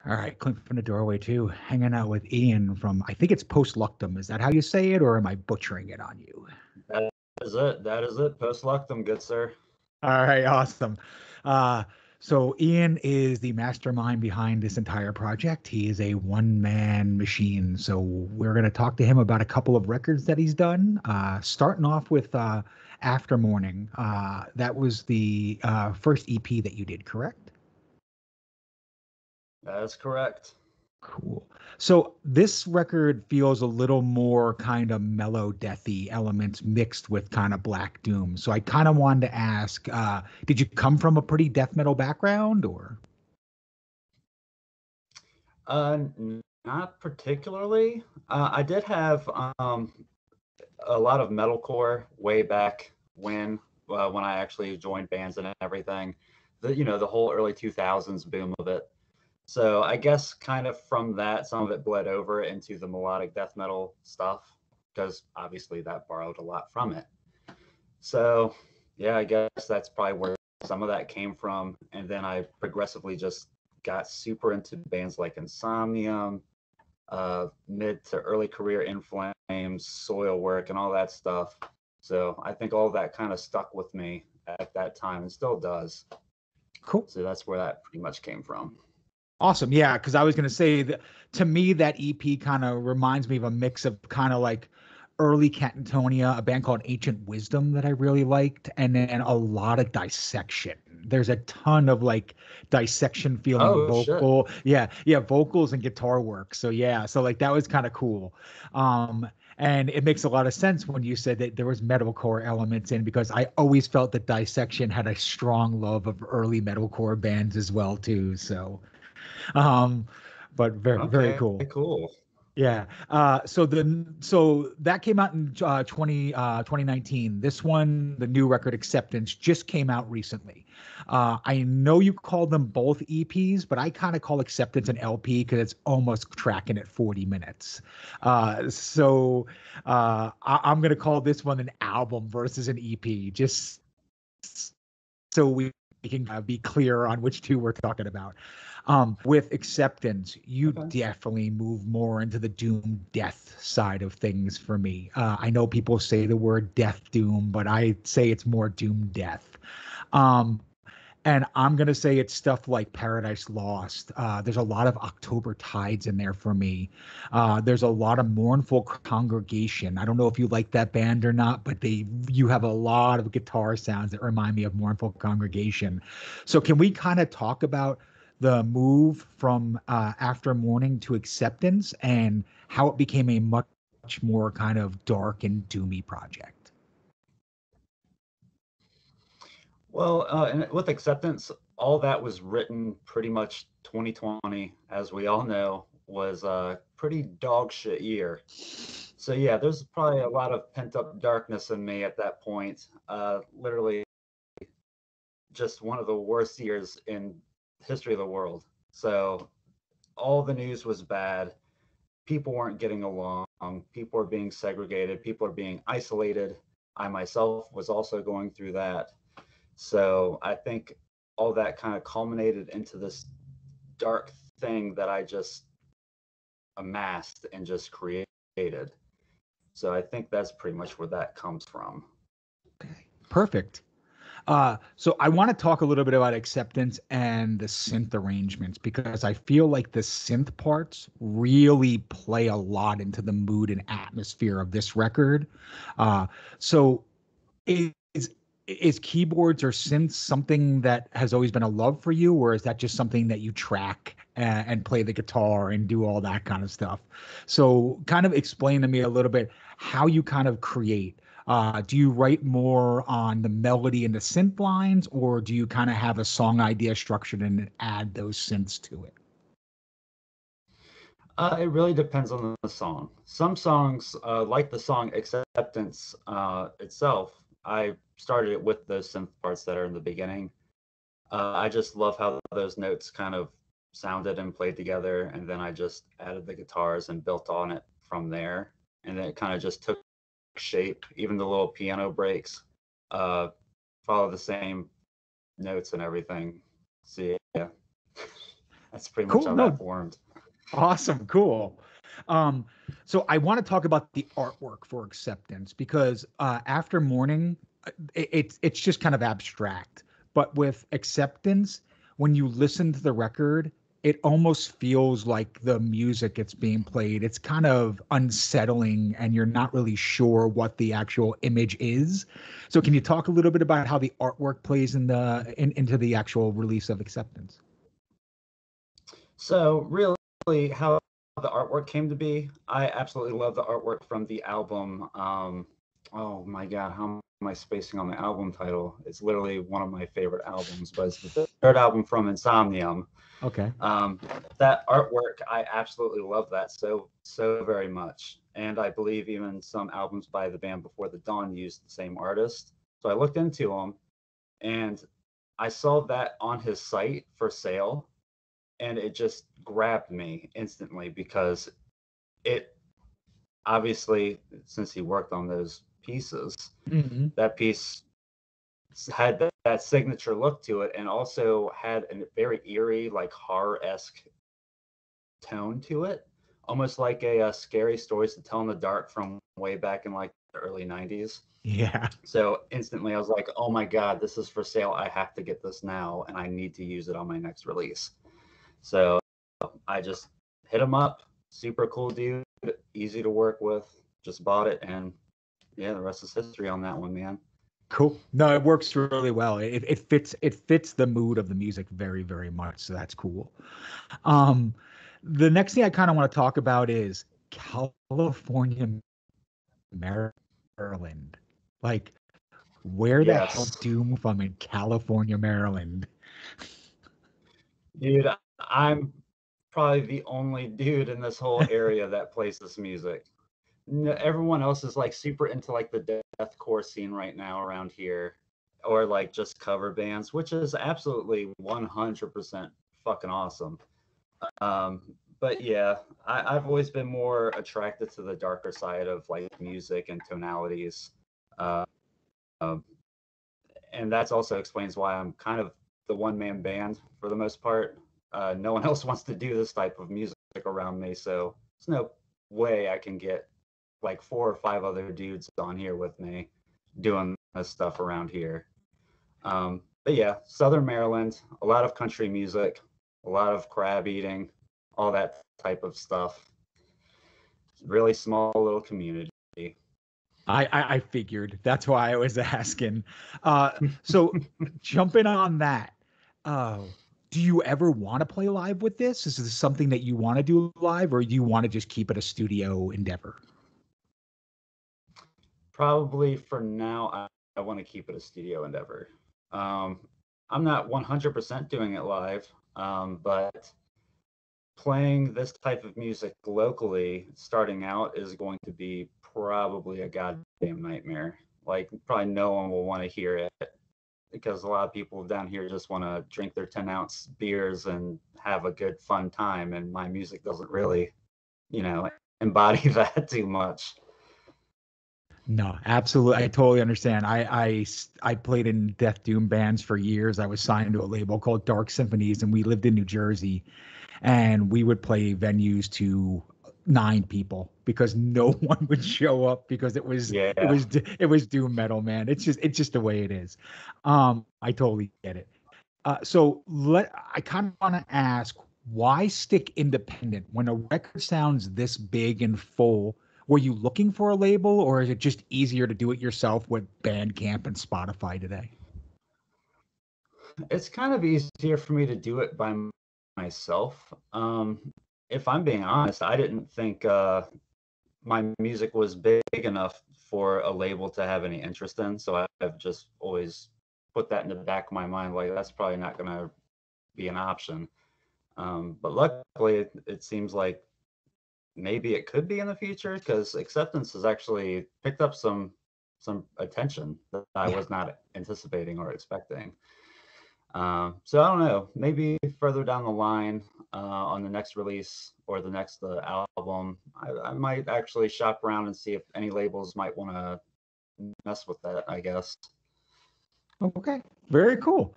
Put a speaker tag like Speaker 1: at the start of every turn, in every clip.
Speaker 1: All right, Clint from the doorway too, hanging out with Ian from, I think it's Post Luctum. Is that how you say it, or am I butchering it on you?
Speaker 2: That is it. That is it. Post Luctum, good sir.
Speaker 1: All right, awesome. Uh, so Ian is the mastermind behind this entire project. He is a one-man machine. So we're going to talk to him about a couple of records that he's done. Starting off with After Morning. That was the first EP that you did, correct?
Speaker 2: That is correct.
Speaker 1: Cool. So this record feels a little more kind of mellow, deathy elements mixed with kind of black doom. So I kind of wanted to ask, did you come from a pretty death metal background, or?
Speaker 2: Not particularly. I did have a lot of metalcore way back when I actually joined bands and everything. The whole early 2000s boom of it. So I guess kind of from that, some of it bled over into the melodic death metal stuff because obviously that borrowed a lot from it. So yeah, I guess that's probably where some of that came from. And then I progressively just got super into bands like Insomnium, mid to early career In Flames, Soilwork, and all that stuff. So I think all that kind of stuck with me at that time and still does.
Speaker 1: Cool.
Speaker 2: So that's where that pretty much came from.
Speaker 1: Awesome. Yeah, because I was going to say that to me, that EP kind of reminds me of a mix of kind of like early Catatonia, a band called Ancient Wisdom that I really liked, and then a lot of dissection. There's a ton of like dissection feeling
Speaker 2: Oh shit.
Speaker 1: vocal. Yeah, yeah, vocals and guitar work. So yeah, so like that was kind of cool. And it makes a lot of sense when you said that there was metalcore elements in, because I always felt that dissection had a strong love of early metalcore bands as well too. Um, but very, very
Speaker 2: Okay,
Speaker 1: cool.
Speaker 2: cool.
Speaker 1: Yeah. So that came out in 2019. This one, the new record Acceptance, just came out recently. I know you call them both EPs, but I kind of call Acceptance an LP because it's almost tracking at 40 minutes. I'm going to call this one an album versus an EP, just so we can be clear on which two we're talking about. With Acceptance, you
Speaker 2: Okay.
Speaker 1: definitely move more into the doom death side of things for me. I know people say the word death doom, but I say it's more doom death. Um, and I'm going to say it's stuff like Paradise Lost. There's a lot of October Tides in there for me. There's a lot of Mournful Congregation. I don't know if you like that band or not, but you have a lot of guitar sounds that remind me of Mournful Congregation. So can we kind of talk about the move from After Mourning to Acceptance and how it became a much more kind of dark and doomy project?
Speaker 2: Well, and with Acceptance, all that was written pretty much 2020, as we all know, was a pretty dog shit year. So yeah, there's probably a lot of pent up darkness in me at that point. Literally, just one of the worst years in history of the world. So all the news was bad. People weren't getting along. People were being segregated. People are being isolated. I myself was also going through that. So I think all that kind of culminated into this dark thing that I just amassed and just created. So I think that's pretty much where that comes from.
Speaker 1: Okay, perfect. So I want to talk a little bit about Acceptance and the synth arrangements, because I feel like the synth parts really play a lot into the mood and atmosphere of this record. Uh, so is is keyboards or synths something that has always been a love for you, or is that just something that you track and play the guitar and do all that kind of stuff? So kind of explain to me a little bit how you kind of create. Do you write more on the melody and the synth lines, or do you kind of have a song idea structured and then add those synths to it?
Speaker 2: It really depends on the song. Some songs, like the song Acceptance itself, I started it with those synth parts that are in the beginning. I just love how those notes kind of sounded and played together, and then I just added the guitars and built on it from there. And then it kind of just took shape. Even the little piano breaks uh, follow the same notes and everything. So yeah, That's pretty much
Speaker 1: Cool.
Speaker 2: how that
Speaker 1: No,
Speaker 2: formed.
Speaker 1: awesome. Cool. Um, so I want to talk about the artwork for Acceptance because after Mourning, it's just kind of abstract. But with Acceptance, when you listen to the record, it almost feels like the music it's being played. It's kind of unsettling, and you're not really sure what the actual image is. So can you talk a little bit about how the artwork plays into the actual release of Acceptance?
Speaker 2: So really, how the artwork came to be, I absolutely love the artwork from the album. Oh my God, how am I spacing on the album title? It's literally one of my favorite albums, but it's the third album from Insomnium.
Speaker 1: Okay.
Speaker 2: Um, that artwork, I absolutely love that so very much. And I believe even some albums by the band Before the Dawn used the same artist. So I looked into them, and I saw that on his site for sale, and it just grabbed me instantly because it obviously, since he worked on those pieces,
Speaker 1: Hmm.
Speaker 2: that piece had that signature look to it, and also had a very eerie, like horror-esque tone to it, almost like a scary stories to tell in the dark from way back in like the early 90s.
Speaker 1: Yeah.
Speaker 2: So instantly I was like, oh my God, this is for sale. I have to get this now, and I need to use it on my next release. So I just hit him up. Super cool dude, easy to work with. Just bought it, and yeah, the rest is history on that one, man.
Speaker 1: Cool. No, it works really well. It fits the mood of the music very, very much. So that's cool. Um, the next thing I kind of want to talk about is California, Maryland. Like, where the hell
Speaker 2: Yes,
Speaker 1: Doom from in California, Maryland?
Speaker 2: dude, I'm probably the only dude in this whole area that plays this music. No, everyone else is like super into like the deathcore scene right now around here, or like just cover bands, which is absolutely 100% fucking awesome. Um, but yeah, I've always been more attracted to the darker side of like music and tonalities. Uh, um, and that's also explains why I'm kind of the one man band for the most part. No one else wants to do this type of music around me, so there's no way I can get like 4 or 5 other dudes on here with me doing this stuff around here. But yeah, Southern Maryland, a lot of country music, a lot of crab eating, all that type of stuff. Really small little community.
Speaker 1: I figured. That's why I was asking. So jumping on that, uh, do you ever want to play live with this? Is this something that you want to do live, or do you want to just keep it a studio endeavor?
Speaker 2: Probably for now, I want to keep it a studio endeavor. Um, I'm not 100% doing it live, but playing this type of music locally starting out is going to be probably a goddamn nightmare. Like, probably no one will want to hear it because a lot of people down here just want to drink their 10-ounce beers and have a good, fun time. And my music doesn't really, you know, embody that too much.
Speaker 1: No, absolutely. I totally understand. I played in Death Doom bands for years. I was signed to a label called Dark Symphonies, and we lived in New Jersey, and we would play venues to 9 people because no one would show up because
Speaker 2: Yeah.
Speaker 1: it was doom metal, man. It's just the way it is. I totally get it. I kind of want to ask, why stick independent when a record sounds this big and full? Were you looking for a label, or is it just easier to do it yourself with Bandcamp and Spotify today?
Speaker 2: It's kind of easier for me to do it by myself. If I'm being honest, I didn't think my music was big enough for a label to have any interest in. So I've just always put that in the back of my mind, like that's probably not going to be an option. But luckily, it seems like maybe it could be in the future because Acceptance has actually picked up some attention that I
Speaker 1: Yeah.
Speaker 2: was not anticipating or expecting. So I don't know. Maybe further down the line, on the next release or the next album, I might actually shop around and see if any labels might want to mess with that, I guess.
Speaker 1: Okay. Very cool.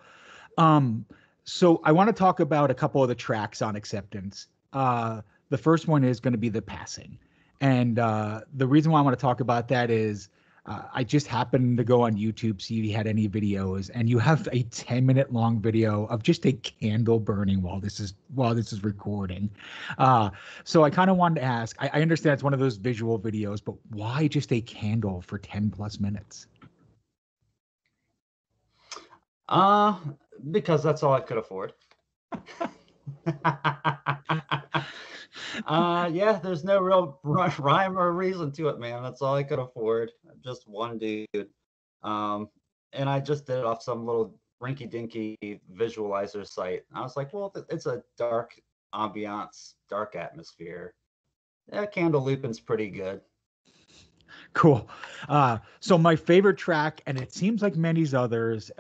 Speaker 1: Um, So I want to talk about a couple of the tracks on Acceptance. The first one is going to be The Passing. And the reason why I want to talk about that is I just happened to go on YouTube, see if you had any videos, and you have a 10-minute long video of just a candle burning while this is recording. Uh, so I kind of wanted to ask, I understand it's one of those visual videos, but why just a candle for 10 plus minutes?
Speaker 2: Uh, because that's all I could afford. Yeah, there's no real rhyme or reason to it, man. That's all I could afford. Just one dude. Um, and I just did it off some little rinky-dinky visualizer site. I was like, well, it's a dark ambiance, dark atmosphere. Yeah, candle looping's pretty good.
Speaker 1: Cool. So my favorite track, and it seems like many others,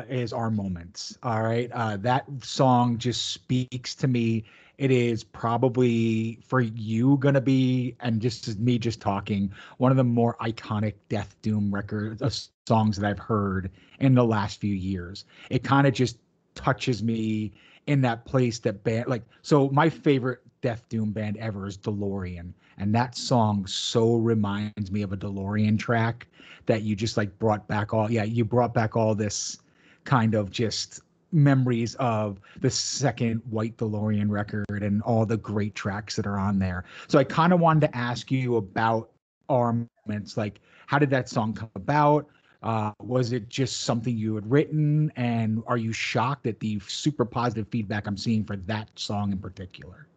Speaker 1: is Our Moments. All right. That song just speaks to me. It is probably for you gonna be, and just as me just talking, one of the more iconic Death Doom records songs that I've heard in the last few years. It kind of just touches me in that place that band like so my favorite Death Doom band ever is DeLorean. And that song so reminds me of a DeLorean track that you just like you brought back all this kind of just memories of the second White DeLorean record and all the great tracks that are on there. So I kind of wanted to ask you about Armaments. Like, how did that song come about? Was it just something you had written? And are you shocked at the super positive feedback I'm seeing for that song in particular?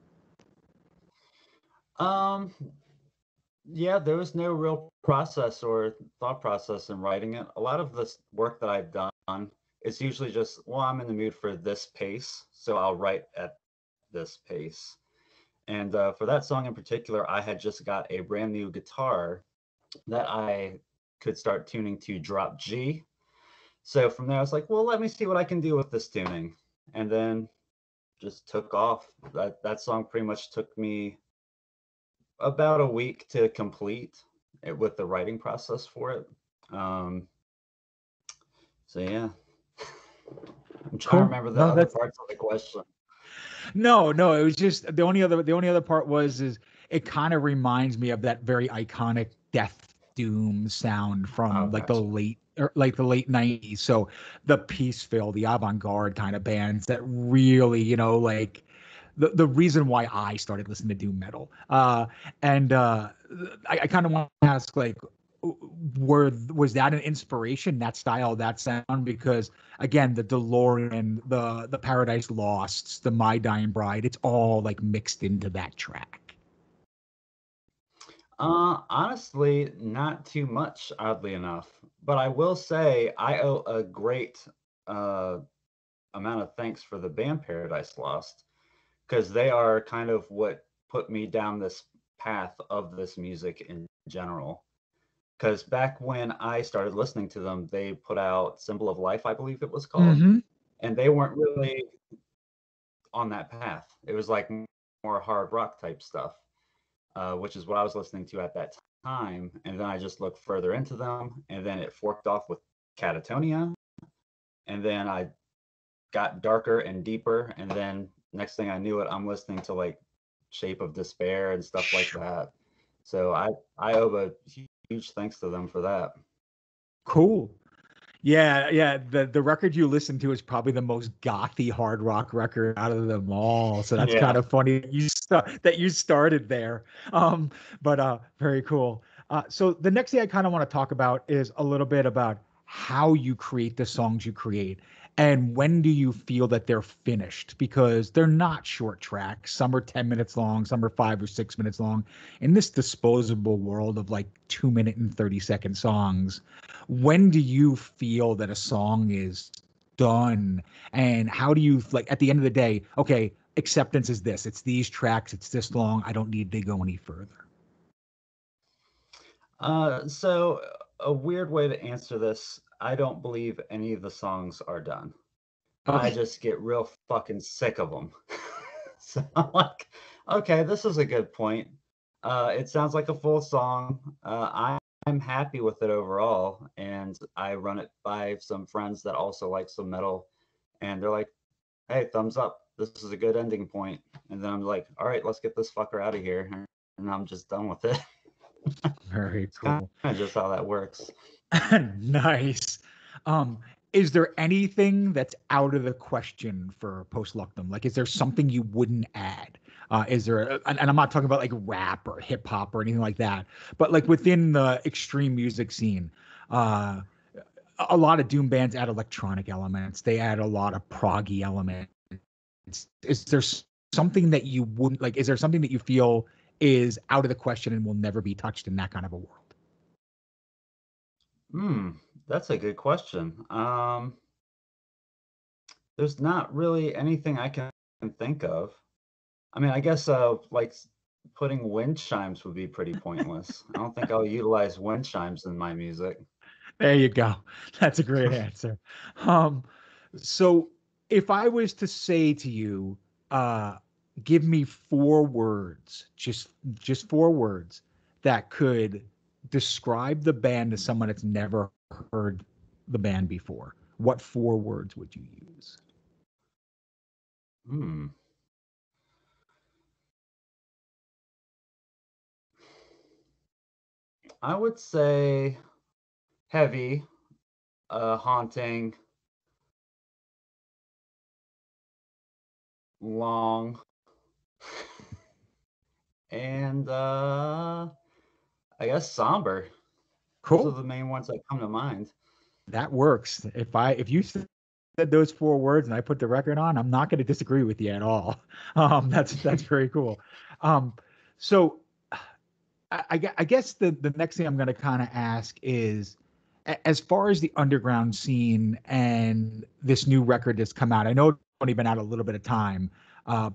Speaker 2: Um, yeah, there was no real process or thought process in writing it. A lot of this work that I've done is usually just, well, I'm in the mood for this pace, so I'll write at this pace. And for that song in particular, I had just got a brand new guitar that I could start tuning to drop G. So from there, I was like, well, let me see what I can do with this tuning. And then just took off. That song pretty much took me about a week to complete it with the writing process for it. Um, so yeah, I'm trying to
Speaker 1: Cool.
Speaker 2: remember the
Speaker 1: No,
Speaker 2: other
Speaker 1: that's
Speaker 2: parts of the question.
Speaker 1: no. It was just the only other part was is it kind of reminds me of that very iconic Death Doom sound
Speaker 2: Oh,
Speaker 1: from like
Speaker 2: gotcha.
Speaker 1: the late 90s. So the Peaceville, the avant-garde kind of bands that really, like the reason why I started listening to doom metal. And I kind of want to ask like was that an inspiration, that style, that sound? Because again, the DeLorean, the Paradise Lost, the My Dying Bride, it's all like mixed into that track.
Speaker 2: Honestly, not too much, oddly enough. But I will say I owe a great uh, amount of thanks for the band Paradise Lost because they are kind of what put me down this path of this music in general. Because back when I started listening to them, they put out Symbol of Life, I believe it was called,
Speaker 1: Mm-hmm.
Speaker 2: and they weren't really on that path. It was like more hard rock type stuff, which is what I was listening to at that time. And then I just looked further into them, and then it forked off with Catatonia, and then I got darker and deeper, and then next thing I knew it, I'm listening to like Shape of Despair and stuff like that. So I owe a huge thanks to them for that.
Speaker 1: Cool. Yeah. The record you listen to is probably the most gothy hard rock record out of them all. So that's kind
Speaker 2: Yeah.
Speaker 1: of funny that you started there. But very cool. So the next thing I kind of want to talk about is a little bit about how you create the songs you create. And when do you feel that they're finished? Because they're not short tracks. Some are 10 minutes long, some are 5 or 6 minutes long. In this disposable world of like 2 minute and 30-second songs, when do you feel that a song is done? And how do you like at the end of the day, okay, acceptance is this, it's these tracks, it's this long, I don't need to go any further?
Speaker 2: So a weird way to answer this, I don't believe any of the songs are done. I
Speaker 1: Okay.
Speaker 2: just get real fucking sick of them. So I'm like, okay, this is a good point. It sounds like a full song. I'm happy with it overall, and I run it by some friends that also like some metal, and they're like, hey, thumbs up. This is a good ending point. And then I'm like, all right, let's get this fucker out of here. And I'm just done with it.
Speaker 1: Very
Speaker 2: It's kind
Speaker 1: cool.
Speaker 2: of just how that works.
Speaker 1: Nice. Um, is there anything that's out of the question for Post Luctum? Like, is there something you wouldn't add? Is there, and I'm not talking about like rap or hip hop or anything like that, but like within the extreme music scene, uh, a lot of doom bands add electronic elements. They add a lot of proggy elements. Is there something that you wouldn't like? Is there something that you feel is out of the question and will never be touched in that kind of a world?
Speaker 2: Hmm, that's a good question. There's not really anything I can think of. I mean, I guess like putting wind chimes would be pretty pointless. I don't think I'll utilize wind chimes in my music.
Speaker 1: There you go. That's a great answer. Um, so if I was to say to you, uh, give me 4 words, just 4 words that could describe the band to someone that's never heard the band before, what 4 words would you use?
Speaker 2: Hmm. I would say heavy, haunting, long, and I guess somber. Those are
Speaker 1: Cool.
Speaker 2: the main ones that come to mind.
Speaker 1: That works. If you said those 4 words and I put the record on, I'm not going to disagree with you at all. That's very cool. Um, so I guess the next thing I'm going to kind of ask is, as far as the underground scene and this new record that's come out, I know it's only been out a little bit of time,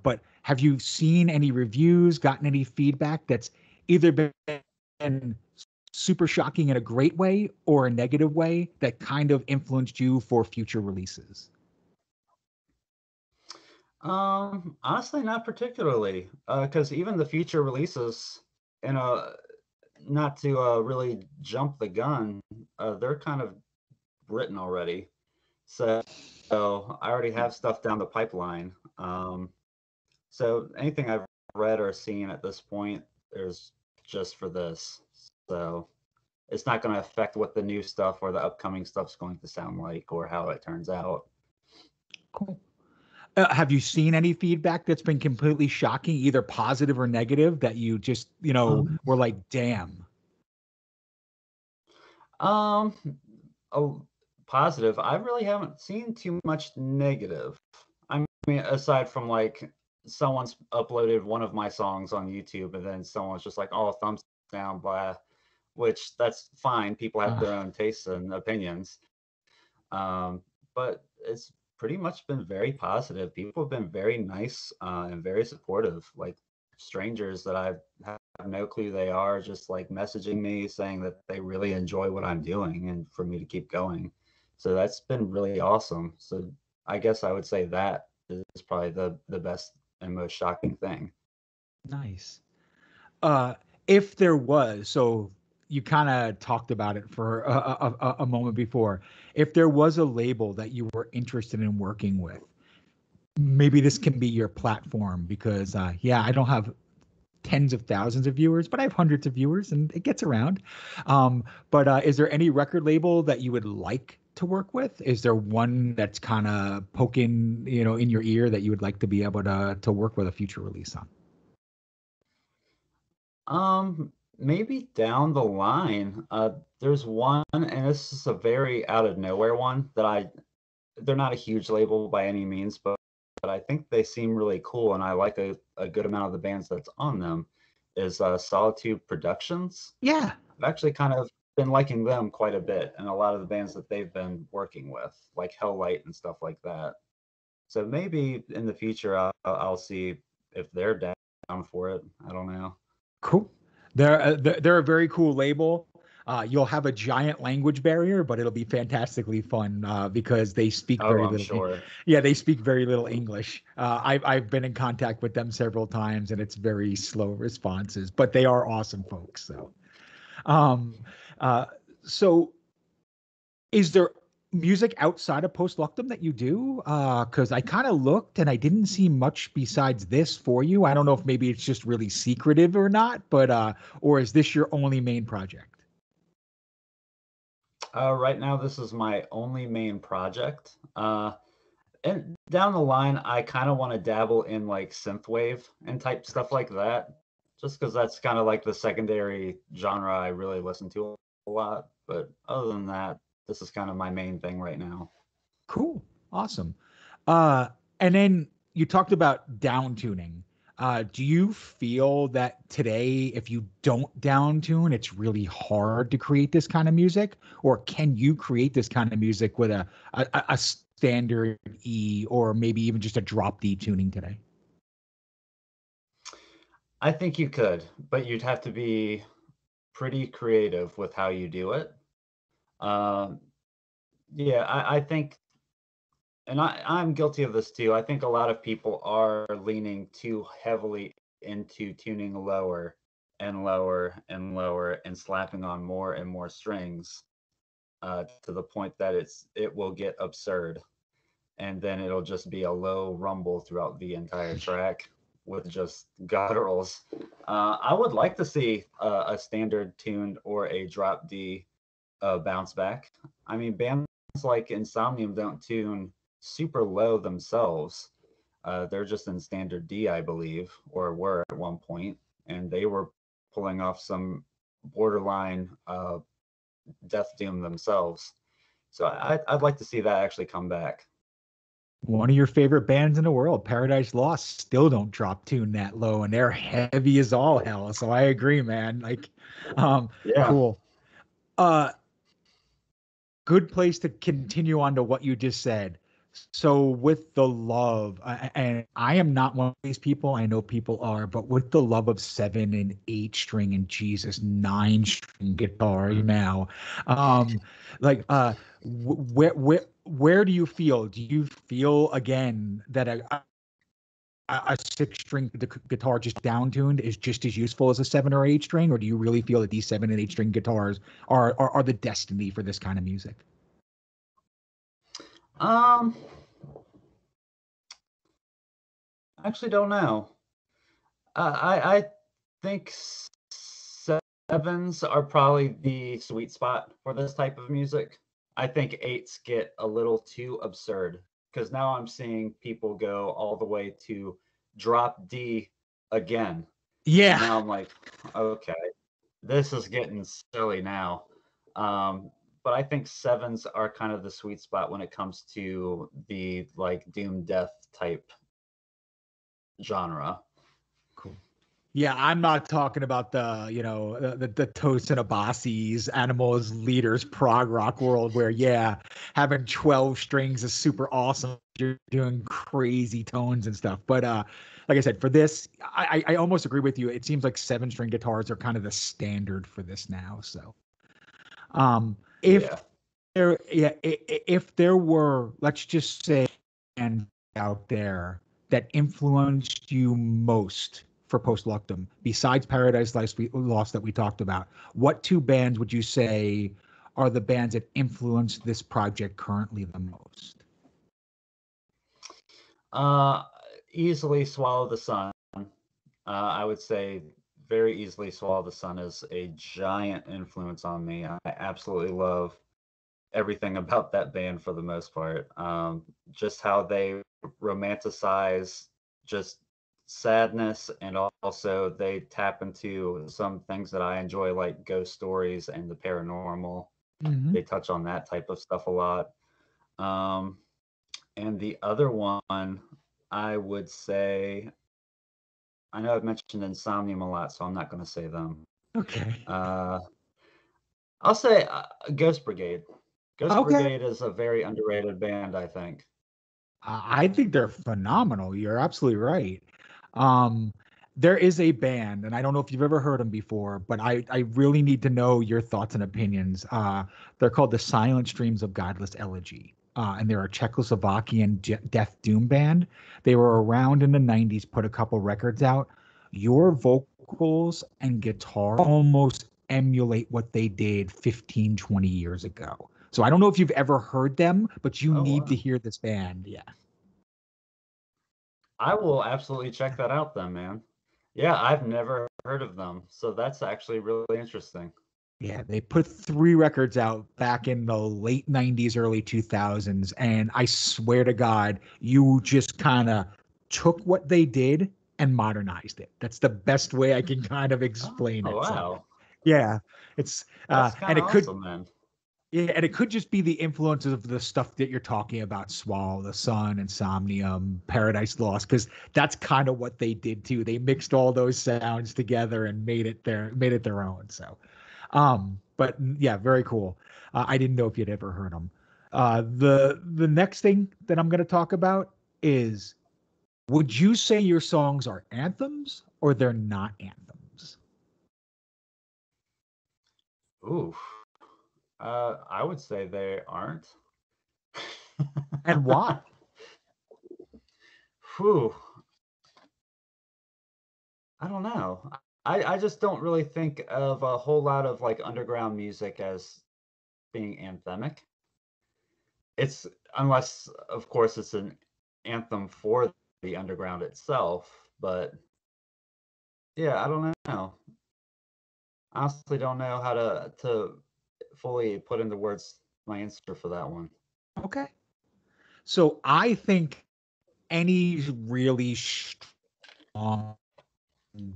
Speaker 1: but have you seen any reviews, gotten any feedback that's either been super shocking in a great way or a negative way that kind of influenced you for future releases?
Speaker 2: Honestly, not particularly, because even the future releases, in a not to really jump the gun, they're kind of written already. So I already have stuff down the pipeline. So anything I've read or seen at this point is just for this. So it's not going to affect what the new stuff or the upcoming stuff's going to sound like or how it turns out.
Speaker 1: Cool. Have you seen any feedback that's been completely shocking, either positive or negative, that you just,
Speaker 2: Um,
Speaker 1: were like, damn?
Speaker 2: um, oh, positive. I really haven't seen too much negative. I mean, aside from like someone's uploaded one of my songs on YouTube and then someone's just like, "Oh, thumbs down," blah, which that's fine. People have their own tastes and opinions. Um, but it's pretty much been very positive. People have been very nice and very supportive. Like strangers that I have no clue they are, just like messaging me saying that they really enjoy what I'm doing and for me to keep going. So that's been really awesome. So I guess I would say that is probably the best and most shocking thing.
Speaker 1: Nice. Uh, if there was, so you kind of talked about it for a moment before. If there was a label that you were interested in working with, maybe this can be your platform because, yeah, I don't have tens of thousands of viewers, but I have hundreds of viewers and it gets around. But is there any record label that you would like to work with? Is there one that's kind of poking, in your ear that you would like to be able to work with a future release on?
Speaker 2: Maybe down the line. There's one, and this is a very out of nowhere one that they're not a huge label by any means, but I think they seem really cool, and I like a good amount of the bands that's on them. Is Solitude Productions.
Speaker 1: Yeah,
Speaker 2: I've actually kind of been liking them quite a bit, and a lot of the bands that they've been working with, like Helllight and stuff like that. So maybe in the future, I'll see if they're down for it. I don't know.
Speaker 1: cool. They're a very cool label. You'll have a giant language barrier, but it'll be fantastically fun because they speak
Speaker 2: Oh,
Speaker 1: very
Speaker 2: I'm
Speaker 1: little.
Speaker 2: sure.
Speaker 1: Yeah, they speak very little English. I've been in contact with them several times, and it's very slow responses, but they are awesome folks. So, um, uh, so is there? music outside of Post Luctum that you do? Because I kind of looked and I didn't see much besides this for you. I don't know if maybe it's just really secretive or not, but or is this your only main project?
Speaker 2: Right now, this is my only main project. And down the line, I kind of want to dabble in like synthwave and type stuff like that, just because that's kind of like the secondary genre I really listen to a lot. But other than that, this is kind of my main thing right now.
Speaker 1: Cool. Awesome. And then you talked about down tuning. Do you feel that today, if you don't down tune, it's really hard to create this kind of music? Or can you create this kind of music with a standard E or maybe even just a drop D tuning today?
Speaker 2: I think you could, but you'd have to be pretty creative with how you do it. Um, yeah, I think, and I'm guilty of this too. I think a lot of people are leaning too heavily into tuning lower and lower and lower and slapping on more and more strings to the point that it will get absurd, and then it'll just be a low rumble throughout the entire track with just gutturals. I would like to see a standard tuned or a drop D bounce back. I mean, bands like Insomnium don't tune super low themselves. They're just in standard D, I believe, or were at one point, and they were pulling off some borderline death doom themselves. So I'd like to see that actually come back.
Speaker 1: One of your favorite bands in the world, Paradise Lost, still don't drop tune that low, and they're heavy as all hell. So I agree, man. Like,
Speaker 2: Yeah.
Speaker 1: cool. Uh, Good place to continue on to what you just said. So with the love, and I am not one of these people. I know people are, but with the love of 7 and 8 string and Jesus 9 string guitar now, um, like where do you feel? Do you feel again that a 6 string guitar just down tuned is just as useful as a 7 or 8 string, or do you really feel that these 7 and 8 string guitars are the destiny for this kind of music?
Speaker 2: Um, I actually don't know. I think sevens are probably the sweet spot for this type of music. I think eights get a little too absurd because now I'm seeing people go all the way to drop D again. And
Speaker 1: Yeah.
Speaker 2: now I'm like, okay, this is getting silly now. Um, but I think sevens are kind of the sweet spot when it comes to the like doom death type genre.
Speaker 1: Cool. Yeah, I'm not talking about the Toast and Abasi's Animals Leaders prog rock world where having 12 strings is super awesome. You're doing crazy tones and stuff. But like I said, for this, I almost agree with you. It seems like 7 string guitars are kind of the standard for this now. So if
Speaker 2: Yeah.
Speaker 1: if there were, let's just say, and out there that influenced you most for Post Luctum, besides Lost that we talked about, what 2 bands would you say are the bands that influence this project currently the most?
Speaker 2: Uh, Easily Swallow the Sun. I would say very easily Swallow the Sun is a giant influence on me. I absolutely love everything about that band for the most part. Just how they romanticize just sadness, and also they tap into some things that I enjoy, like ghost stories and the paranormal.
Speaker 1: Hmm.
Speaker 2: They touch on that type of stuff a lot. Um, and the other one, I would say, I know I've mentioned Insomnium a lot, so I'm not going to say them.
Speaker 1: Okay.
Speaker 2: Uh, I'll say Ghost Brigade. Ghost
Speaker 1: Okay.
Speaker 2: Brigade is a very underrated band, I think.
Speaker 1: I think they're phenomenal. You're absolutely right. Um, there is a band, and I don't know if you've ever heard them before, but I really need to know your thoughts and opinions. They're called the Silent Streams of Godless Elegy. And they're a Czechoslovakian death doom band. They were around in the 90s, put a couple records out. Your vocals and guitar almost emulate what they did 15, 20 years ago. So I don't know if you've ever heard them, but you
Speaker 2: Oh,
Speaker 1: need to
Speaker 2: wow.
Speaker 1: hear this band. Yeah.
Speaker 2: I will absolutely check that out then, man. Yeah, I've never heard of them, so that's actually really interesting.
Speaker 1: Yeah, they put 3 records out back in the late 90s, early 2000s. And I swear to God, you just kind of took what they did and modernized it. That's the best way I can kind of
Speaker 2: Oh,
Speaker 1: explain it. So,
Speaker 2: wow.
Speaker 1: yeah, it's,
Speaker 2: That's
Speaker 1: and
Speaker 2: kind of
Speaker 1: it could,
Speaker 2: awesome, man.
Speaker 1: yeah, and it could just be the influences of the stuff that you're talking about, Swallow the Sun, Insomnium, Paradise Lost, because that's kind of what they did too. They mixed all those sounds together and made it their own. So, but yeah, very cool. I didn't know if you'd ever heard them. The next thing that I'm going to talk about is, would you say your songs are anthems or they're not anthems?
Speaker 2: Ooh. I would say they aren't.
Speaker 1: And why?
Speaker 2: Whew. I don't know. I just don't really think of a whole lot of like underground music as being anthemic. It's unless, of course, it's an anthem for the underground itself. But yeah, I don't know. I honestly don't know how to fully put into words my answer for that one.
Speaker 1: Okay. So I think any really strong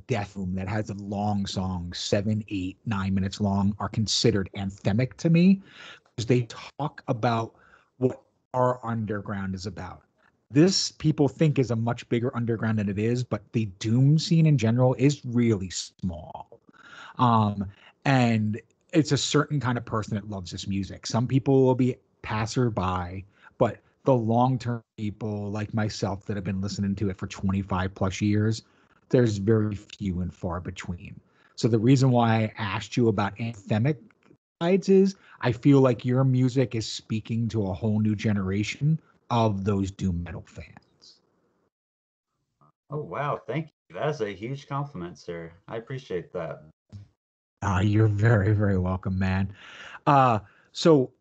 Speaker 1: death room that has a long song, 7, 8, 9 minutes long, are considered anthemic to me because they talk about what our underground is about. This people think is a much bigger underground than it is, but the doom scene in general is really small. Um, and it's a certain kind of person that loves this music. Some people will be passerby, but the long-term people like myself that have been listening to it for 25 plus years, there's very few and far between. So the reason why I asked you about anthemic sides is I feel like your music is speaking to a whole new generation of those doom metal fans.
Speaker 2: Oh, wow. Thank you. That is a huge compliment, sir. I appreciate that.
Speaker 1: You're very, very welcome, man. Uh, so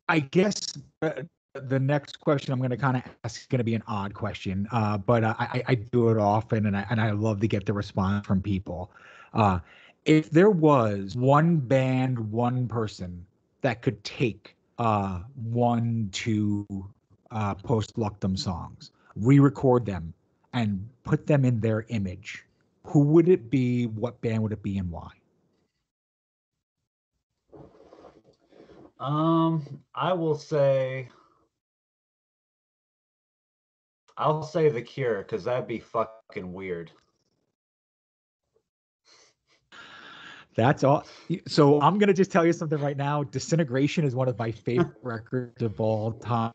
Speaker 1: I guess the next question I'm going to kind of ask is going to be an odd question, but I do it often, and I love to get the response from people. Uh, if there was one band, one person that could take one, two post Luctum songs, re-record them, and put them in their image, who would it be? What band would it be, and why?
Speaker 2: I will say I'll say The Cure because that'd be fucking weird.
Speaker 1: That's all. So I'm gonna just tell you something right now. Disintegration is one of my favorite records of all time.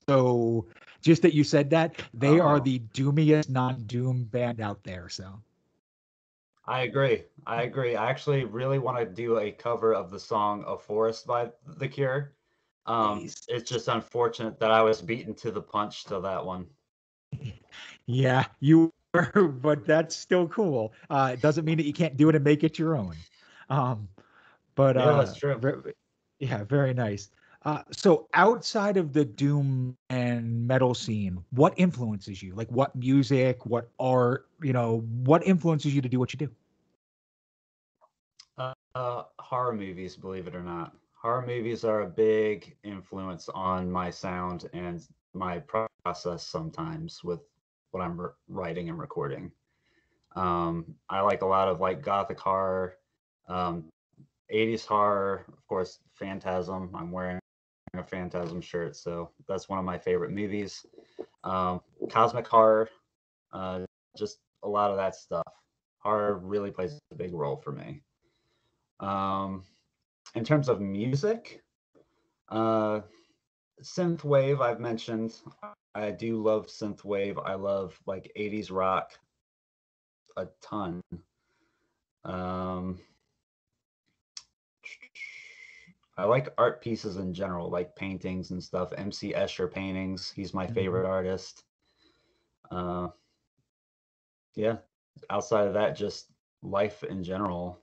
Speaker 1: So just that you said that, they are
Speaker 2: Oh,
Speaker 1: the doomiest non-doom band out there. So
Speaker 2: I agree. I agree. I actually really want to do a cover of the song "A Forest" by The Cure.
Speaker 1: nice.
Speaker 2: It's just unfortunate that I was beaten to the punch to that one.
Speaker 1: Yeah, you were, but that's still cool. It doesn't mean that you can't do it and make it your own. Um, but
Speaker 2: Yeah, that's true.
Speaker 1: yeah, very nice. So outside of the doom and metal scene, what influences you? Like what music, what art, what influences you to do what you do?
Speaker 2: Horror movies, believe it or not. Horror movies are a big influence on my sound and my process sometimes with what I'm writing and recording. I like a lot of like gothic horror, um, 80s horror, of course, Phantasm. I'm wearing a Phantasm shirt, so that's one of my favorite movies. Cosmic horror, uh, just a lot of that stuff. Horror really plays a big role for me. Um, in terms of music, uh, synth wave, I've mentioned. I do love synth wave. I love like 80s rock a ton. Um, I like art pieces in general, like paintings and stuff. MC Escher paintings. He's my
Speaker 1: Mhm.
Speaker 2: favorite artist. Uh, yeah. Outside of that, just life in general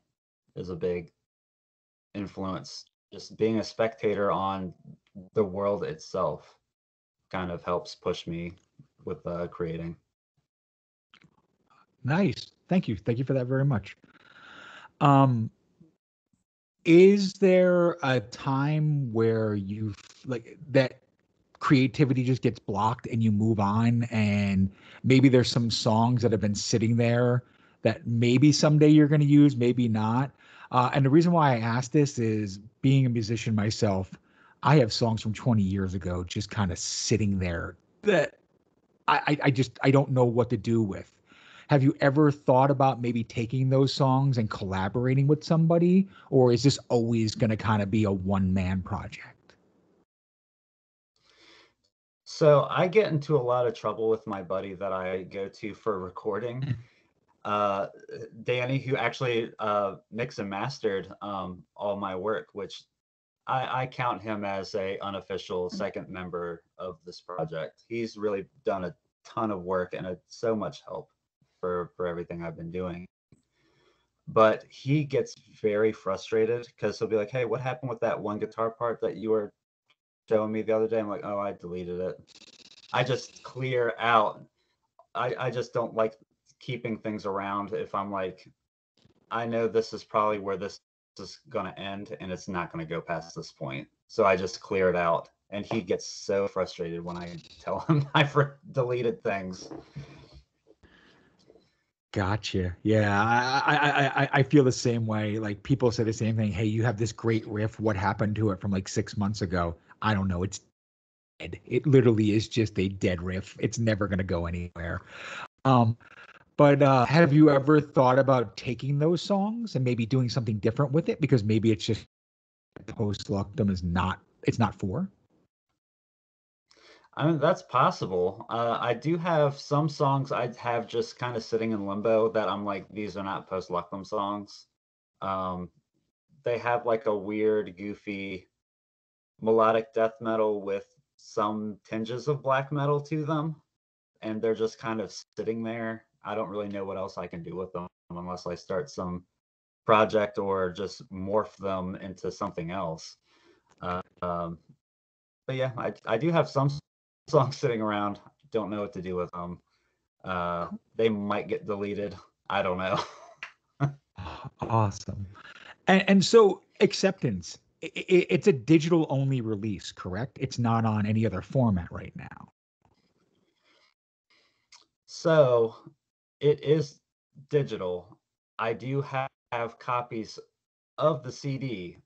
Speaker 2: is a big influence just being a spectator on the world itself kind of helps push me with creating.
Speaker 1: Nice. Thank you. Thank you for that very much. Um, is there a time where you like that creativity just gets blocked and you move on, and maybe there's some songs that have been sitting there that maybe someday you're going to use, maybe not? And the reason why I ask this is, being a musician myself, I have songs from 20 years ago just kind of sitting there that I don't know what to do with. Have you ever thought about maybe taking those songs and collaborating with somebody, or is this always going to kind of be a one-man project?
Speaker 2: So I get into a lot of trouble with my buddy that I go to for recording, uh, Danny, who actually mixed and mastered all my work, which I count him as a unofficial second member of this project. He's really done a ton of work and so much help for everything I've been doing. But he gets very frustrated because he'll be like, "Hey, what happened with that one guitar part that you were showing me the other day?" I'm like, "Oh, I deleted it." I just clear out. I just don't like keeping things around if I'm like, I know this is probably where this is going to end and it's not going to go past this point. So I just clear it out. And he gets so frustrated when I tell him I've deleted things.
Speaker 1: Gotcha. Yeah, I feel the same way. Like, people say the same thing. Hey, you have this great riff. What happened to it from like 6 months ago? I don't know. It's dead. It literally is just a dead riff. It's never gonna go anywhere. Um, but have you ever thought about taking those songs and maybe doing something different with it? Because maybe it's just Post Luctum is not. It's not for.
Speaker 2: I mean, that's possible. I do have some songs I have just kind of sitting in limbo that I'm like, these are not post Luctum songs. Um, they have like a weird, goofy melodic death metal with some tinges of black metal to them, and they're just kind of sitting there. I don't really know what else I can do with them unless I start some project or just morph them into something else. Um, but yeah, I do have some songs sitting around. Don't know what to do with them. They might get deleted. I don't know.
Speaker 1: Awesome. And so acceptance, it's a digital only release, correct? It's not on any other format right now.
Speaker 2: So it is digital. I do have copies of the CD,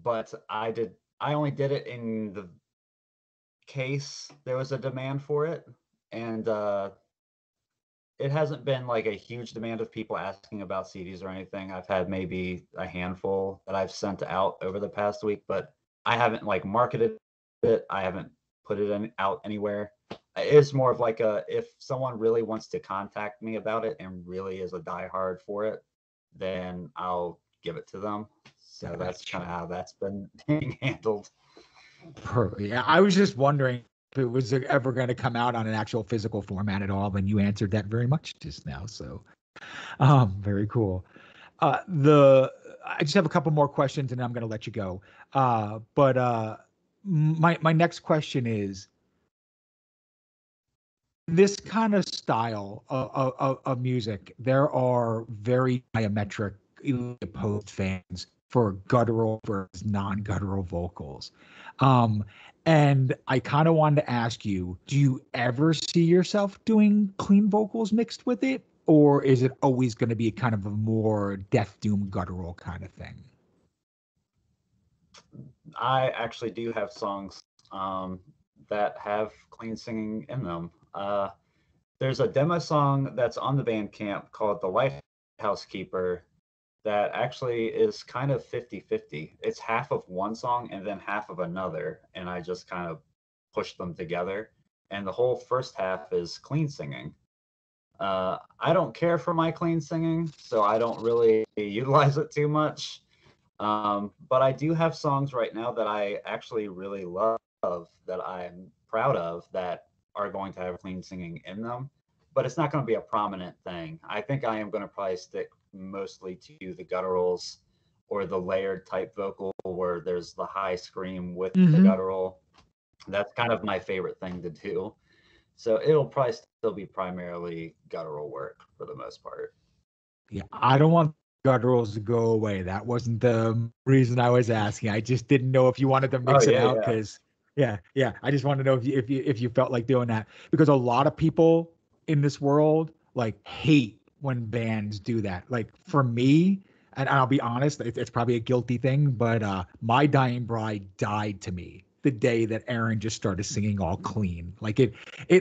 Speaker 2: but I only did it in the case there was a demand for it, and it hasn't been like a huge demand of people asking about CDs or anything. I've had maybe a handful that I've sent out over the past week, but I haven't like marketed it. I haven't put it out anywhere. It's more of like a, if someone really wants to contact me about it and really is a diehard for it, then I'll give it to them. So that's kind of
Speaker 1: Gotcha.
Speaker 2: how that's been being handled.
Speaker 1: Yeah, I was just wondering if it was ever going to come out on an actual physical format at all, and you answered that very much just now. So, very cool. The I just have a couple more questions, and then I'm going to let you go. But my next question is, this kind of style of music, there are very diametric opposed fans for guttural versus non-guttural vocals. Um, and I kind of wanted to ask you, do you ever see yourself doing clean vocals mixed with it? Or is it always going to be kind of a more death doom guttural kind of thing?
Speaker 2: I actually do have songs that have clean singing in them. There's a demo song that's on the Bandcamp called The Lighthouse Keeper that actually is kind of 50-50. It's half of one song and then half of another, and I just kind of push them together. And the whole first half is clean singing. I don't care for my clean singing, so I don't really utilize it too much. But I do have songs right now that I actually really love, that I'm proud of, that are going to have clean singing in them. But it's not going to be a prominent thing. I think I am going to probably stick mostly to the gutturals or the layered type vocal where there's the high scream with the
Speaker 1: Mm-hmm.
Speaker 2: guttural. That's kind of my favorite thing to do. So it'll probably still be primarily guttural work for the most part.
Speaker 1: Yeah, I don't want gutturals to go away. That wasn't the reason I was asking. I just didn't know if you wanted to
Speaker 2: Oh
Speaker 1: mix it
Speaker 2: yeah,
Speaker 1: out
Speaker 2: yeah.
Speaker 1: because yeah. I just want to know if you felt like doing that because a lot of people in this world like hate when bands do that. Like for me, and I'll be honest, it's probably a guilty thing, but My Dying Bride died to me the day that Aaron just started singing all clean. Like it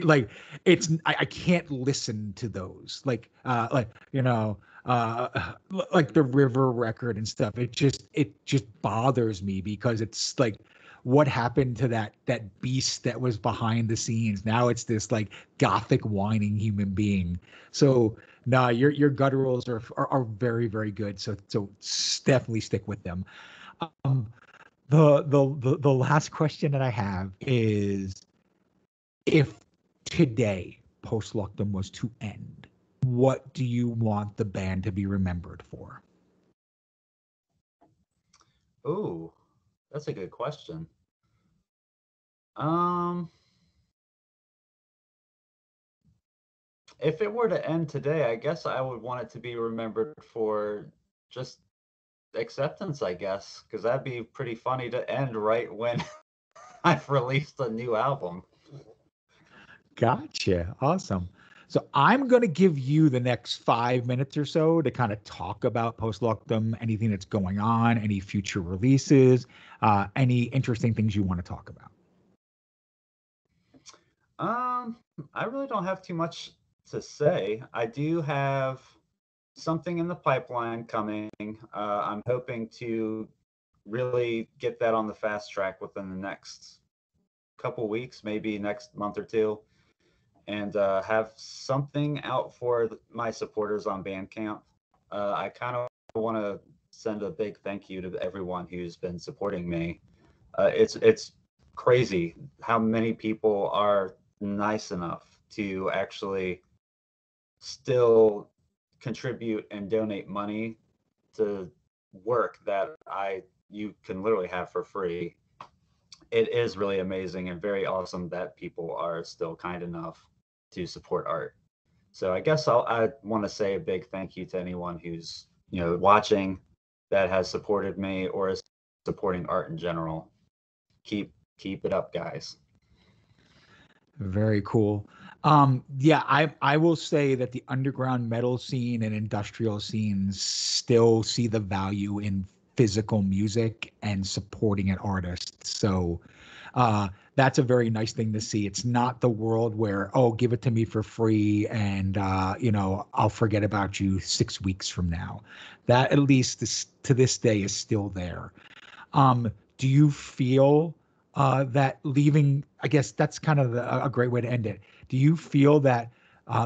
Speaker 1: like it's I can't listen to those. Like like the River record and stuff. It just bothers me because it's like what happened to that beast that was behind the scenes. Now it's this like gothic whining human being. So nah, your gutturals are very very good. So definitely stick with them. Um, the last question that I have is if today Post Luctum was to end, what do you want the band to be remembered for?
Speaker 2: Ooh, that's a good question. Um, if it were to end today, I guess I would want it to be remembered for just acceptance, I guess, because that'd be pretty funny to end right when I've released a new album.
Speaker 1: Gotcha. Awesome. So I'm going to give you the next 5 minutes or so to kind of talk about Post Luctum, anything that's going on, any future releases, any interesting things you want to talk about.
Speaker 2: Um, I really don't have too much to say. I do have something in the pipeline coming. I'm hoping to really get that on the fast track within the next couple weeks, maybe next month or two, and have something out for my supporters on Bandcamp. I kind of want to send a big thank you to everyone who's been supporting me. It's crazy how many people are nice enough to actually still contribute and donate money to work that I you can literally have for free. It is really amazing and very awesome that people are still kind enough to support art. So I guess I want to say a big thank you to anyone who's watching that has supported me or is supporting art in general. Keep it up, guys.
Speaker 1: Very cool. Yeah, I will say that the underground metal scene and industrial scenes still see the value in physical music and supporting an artist. So that's a very nice thing to see. It's not the world where, oh, give it to me for free and I'll forget about you 6 weeks from now. That at least to this day is still there. Do you feel that leaving, I guess that's kind of a great way to end it. Do you feel that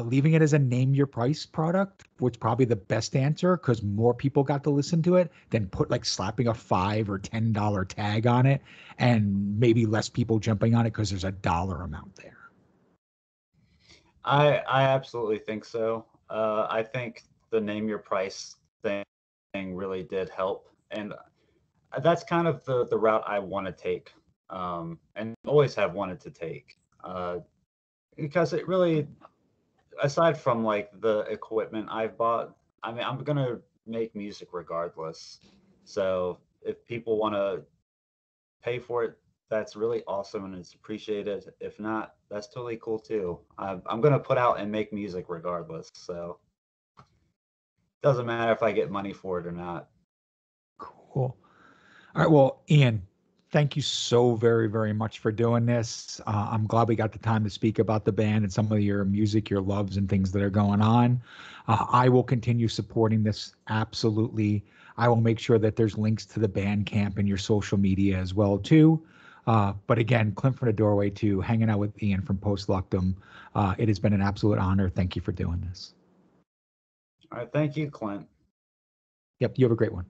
Speaker 1: leaving it as a name your price product was probably the best answer because more people got to listen to it than put like slapping a $5 or $10 tag on it and maybe less people jumping on it because there's a dollar amount there?
Speaker 2: I absolutely think so. I think the name your price thing really did help, and that's kind of the route I want to take, and always have wanted to take, because it really, aside from like the equipment I've bought, I mean, I'm gonna make music regardless. So if people want to pay for it, that's really awesome and it's appreciated. If not, that's totally cool too. I'm gonna put out and make music regardless. So doesn't matter if I get money for it or not.
Speaker 1: Cool. All right. Well, Ian, thank you so very, very much for doing this. I'm glad we got the time to speak about the band and some of your music, your loves, and things that are going on. I will continue supporting this. Absolutely. I will make sure that there's links to the band camp and your social media as well too. But again, Clint from the doorway to hanging out with Ian from Post Luctum. It has been an absolute honor. Thank you for doing this.
Speaker 2: All right, thank you, Clint.
Speaker 1: Yep. You have a great one.